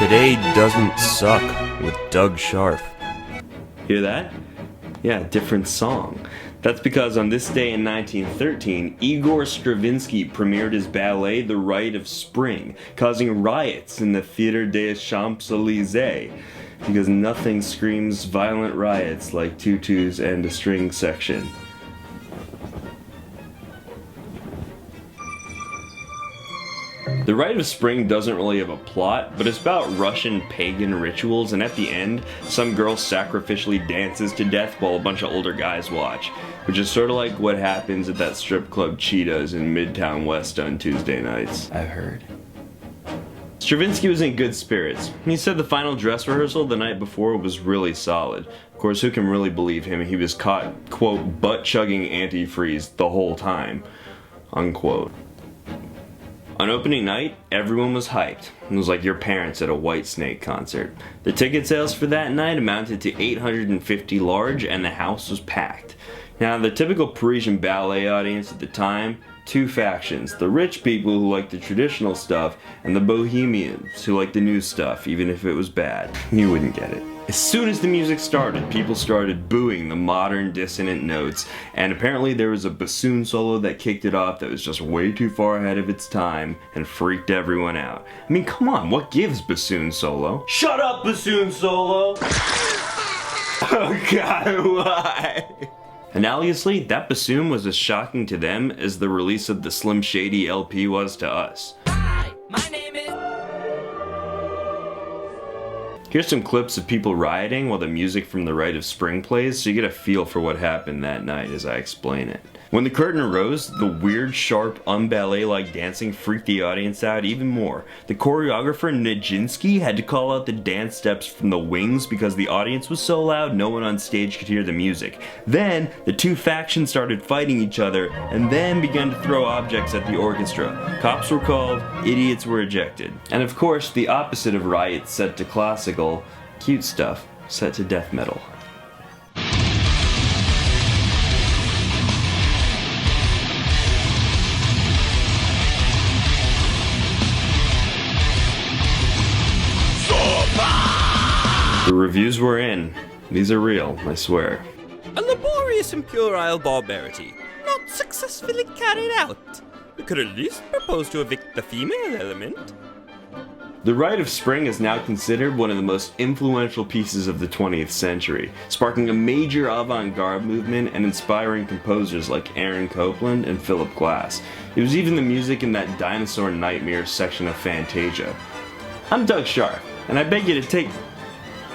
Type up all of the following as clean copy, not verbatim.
Today Doesn't Suck with Doug Sharf. Hear that? Yeah, different song. That's because on this day in 1913, Igor Stravinsky premiered his ballet The Rite of Spring, causing riots in the Theatre des Champs-Élysées, because nothing screams violent riots like tutus and a string section. The Rite of Spring doesn't really have a plot, but it's about Russian pagan rituals, and at the end, some girl sacrificially dances to death while a bunch of older guys watch, which is sort of like what happens at that strip club Cheetahs in Midtown West on Tuesday nights. I've heard. Stravinsky was in good spirits. He said the final dress rehearsal the night before was really solid. Of course, who can really believe him? He was caught, quote, butt-chugging antifreeze the whole time, unquote. On opening night, everyone was hyped. It was like your parents at a Whitesnake concert. The ticket sales for that night amounted to 850 large, and the house was packed. Now, the typical Parisian ballet audience at the time, two factions: the rich people who liked the traditional stuff, and the bohemians who liked the new stuff, even if it was bad. You wouldn't get it. As soon as the music started, people started booing the modern dissonant notes, and apparently there was a bassoon solo that kicked it off that was just way too far ahead of its time and freaked everyone out. I mean, come on, what gives bassoon solo? Shut up, bassoon solo! Oh god, why? Analogously, that bassoon was as shocking to them as the release of the Slim Shady LP was to us. Hi, my name is... Here's some clips of people rioting while the music from The Rite of Spring plays, so you get a feel for what happened that night as I explain it. When the curtain rose, the weird, sharp, un-ballet-like dancing freaked the audience out even more. The choreographer Nijinsky had to call out the dance steps from the wings because the audience was so loud no one on stage could hear the music. Then, the two factions started fighting each other and then began to throw objects at the orchestra. Cops were called, idiots were ejected. And of course, the opposite of Riot set to classical, cute stuff set to death metal. The reviews were in. These are real, I swear. A laborious and puerile barbarity, not successfully carried out. We could at least propose to evict the female element. The Rite of Spring is now considered one of the most influential pieces of the 20th century, sparking a major avant-garde movement and inspiring composers like Aaron Copland and Philip Glass. It was even the music in that Dinosaur Nightmare section of Fantasia. I'm Doug Sharf, and I beg you to take...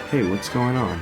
Hey, what's going on?